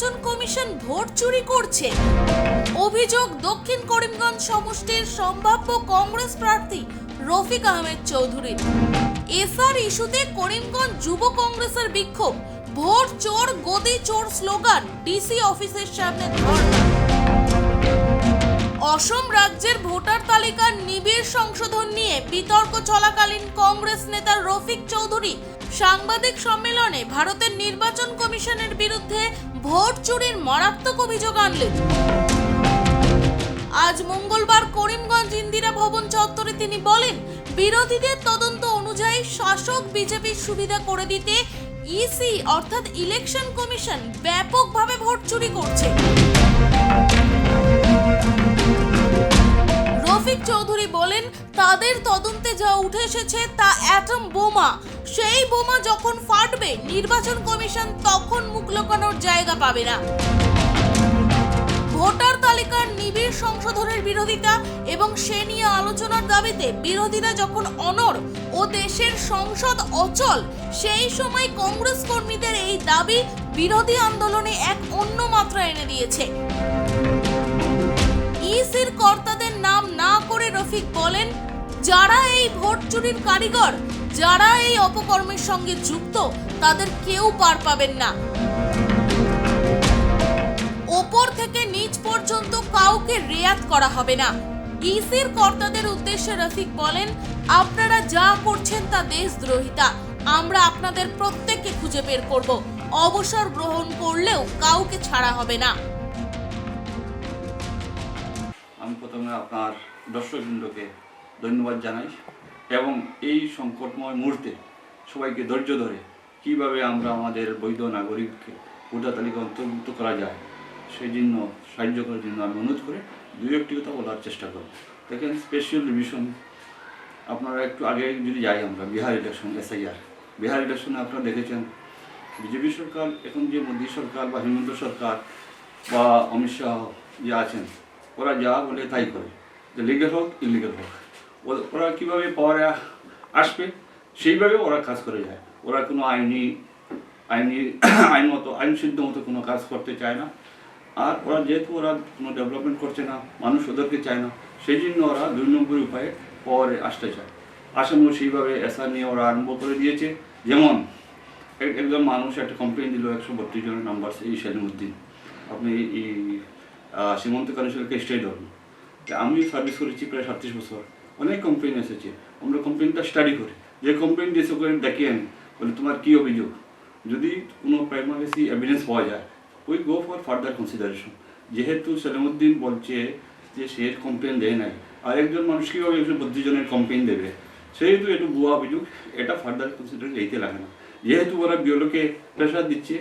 নির্বাচন commission vote চুরি করছে। অভিযোগ দক্ষিণ করিমগঞ্জ সমষ্টির সম্ভাব্য কংগ্রেস প্রার্থী রফিক আহমেদ চৌধুরী। এসআর ইস্যুতে করিমগঞ্জ যুব কংগ্রেসের বিক্ষোভ, ভোট চোর গদি চোর স্লোগান, ডিসি অফিসের সামনে ধর্ণা। অসম রাজ্যের ভোটার তালিকার নিবিড় সংশোধন নিয়ে বিতর্ক চলাকালীন কংগ্রেস নেতা রফিক চৌধুরী সাংবাদিক সম্মেলনে ভারতের নির্বাচন কমিশনের বিরুদ্ধে ভোট চুরির মারাত্মক অভিযোগ আনলেন। আজ মঙ্গলবার করিমগঞ্জ ইন্দিরা ভবন চত্বরে তিনি বলেন, বিরোধীদের তদন্ত অনুযায়ী শাসক বিজেপির সুবিধা করে দিতে ইসি অর্থাৎ ইলেকশন কমিশন ব্যাপকভাবে ভোট চুরি করছে। রফিক চৌধুরী বলেন, তাদের তদন্তে যা উঠে এসেছে তা অ্যাটম বোমা। সেই বোমা যখন ফাটবে নির্বাচন কমিশন তখন মুখ লুকানোর জায়গা পাবে না। ভোটার তালিকার নিবিড় সংশোধনের বিরোধিতা এবং সে নিয়ে আলোচনার দাবিতে বিরোধীরা যখন অনড় ও দেশের সংসদ অচল, সেই সময় কংগ্রেস কর্মীদের এই দাবি বিরোধী আন্দোলনে এক অন্য মাত্রা এনে দিয়েছে। ইসির কর্তাদের নাম না করে রফিক বলেন, যারা এই ভোট চুরির কারিগর, যারা এই অপকর্মের সঙ্গে যুক্ত, তাদের কেউ পার পাবেন না। ওপর থেকে নিচ পর্যন্ত কাউকে রেয়াত করা হবে না। ইসির কর্তাদের উদ্দেশ্যে রফিক বলেন, আপনারা যা করছেন তা দেশদ্রোহিতা। আমরা আপনাদের প্রত্যেককে খুঁজে বের করব। অবসর গ্রহণ করলেও কাউকে ছাড়া হবে না। আমি প্রথমে আপনার দর্শকবৃন্দকে ধন্যবাদ জানাই এবং এই সংকটময় মুহূর্তে সবাইকে ধৈর্য ধরে কিভাবে আমরা আমাদের বৈধ নাগরিককে ভোটার তালিকা অন্তর্ভুক্ত করা যায় সেই জন্য সাহায্য করার জন্য আমি অনুরোধ করে দুই একটি কথা বলার চেষ্টা করব। দেখেন, স্পেশাল ডিভিশন আপনারা একটু আগে যদি যাই আমরা বিহার ইলেকশন, এসআইআর বিহার ইলেকশনে আপনারা দেখেছেন বিজেপি সরকার, এখন যে মোদী সরকার বা হিমন্ত সরকার বা অমিত শাহ যে আছেন, ওরা যা বলে তাই করে, যে লিগ্যাল হোক ইলিগ্যাল হোক, ওরা কীভাবে পাওয়ারে আসবে সেইভাবে ওরা কাজ করে যায়। ওরা কোনো আইনসিদ্ধ মতো কোনো কাজ করতে চায় না। আর ওরা যেহেতু ওরা কোনো ডেভেলপমেন্ট করছে না, মানুষ ওদেরকে চায় না, সেই জন্য ওরা 2 নম্বর উপায়ে পাওয়ারে আসতে চায়। আসামও সেইভাবে এসআর নিয়ে ওরা আরম্ভ করে দিয়েছে। যেমন একজন মানুষ একটা কমপ্লেন দিল 132 জনের নাম্বার, এই সেলিমউদ্দিন, আপনি এই সীমান্ত কানেশ্বরকে স্টে ধরুন। আমি সার্ভিস করেছি প্রায় 37 বছর, অনেক কমপ্লেন এসেছে। আমরা কমপ্লেনটা স্টাডি করি, যে কমপ্লেন দিয়েছে করে দেখি আমি বলে তোমার কী অভিযোগ, যদি কোনো প্রাইমারি এভিডেন্স পাওয়া যায় we go for further consideration. যেহেতু সেলিমউদ্দিন বলছে যে সে কমপ্লেন দেয় নাই, আর একজন মানুষ কীভাবে 132 জনের কমপ্লেন দেবে, সেহেতু একটু ভুয়া অভিযোগ, এটা ফার্দার কনসিডারেশন এইতে লাগে না। যেহেতু ওরা বিওলোকে প্রেশার দিচ্ছে,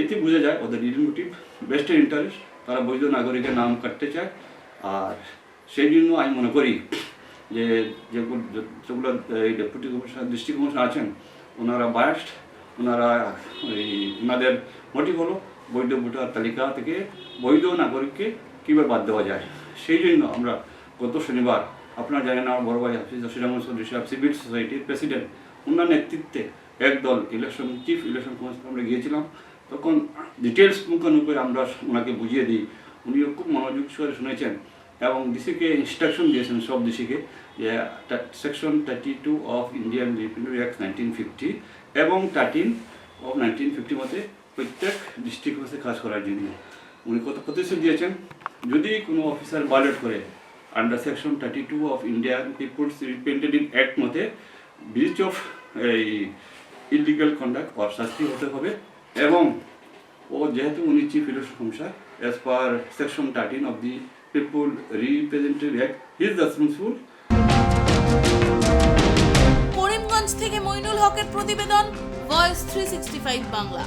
এতে বোঝা যায় ওদের মোটিভ বেস্টের ইন্টারেস্ট, তারা বৈধ নাগরিকের নাম কাটতে চায়। আর সেই জন্য আমি মনে করি যে যেগুলো এই ডেপুটি কমিশনার, ডিস্ট্রিক্ট কমিশনার আছেন, ওনারা বায়াসড, ওনাদের মোটিভ হলো বৈধ ভোটার তালিকা থেকে বৈধ নাগরিককে কীভাবে বাদ দেওয়া যায়। সেই জন্য আমরা গত শনিবার, আপনারা জানেন আমার বড় ভাই হাফিজ শ্রীরামন চৌধুরী সাহেব সিভিল সোসাইটির প্রেসিডেন্ট, ওনার নেতৃত্বে একদল ইলেকশন চিফ ইলেকশন কমিশনার আমরা গিয়েছিলাম। তখন ডিটেলস মুখানুপুরে আমরা ওনাকে বুঝিয়ে দিই, উনিও খুব মনোযোগ সহকারে শুনেছেন এবং ডিসিকে ইনস্ট্রাকশন দিয়েছেন সব ডিসিকে যে section 32 of Indian revenue act 1950 এবং 13 অফ 1950 মতে প্রত্যেক ডিস্ট্রিক্ট মধ্যে কাজ করার জন্য উনি কত প্রতিশ্রুতি দিয়েছেন। যদি কোনো অফিসার ভায়োলেট করে under section 32 of Indian peoples representative act মতে breach of illegal conduct or শাস্তি হতে হবে। এবং ও যেহেতু উনি chief election commissioner, as per section 13 of the people representative act he is responsible. Karimganj থেকে মইনুল হকের প্রতিবেদন, ভয়েস 365 বাংলা।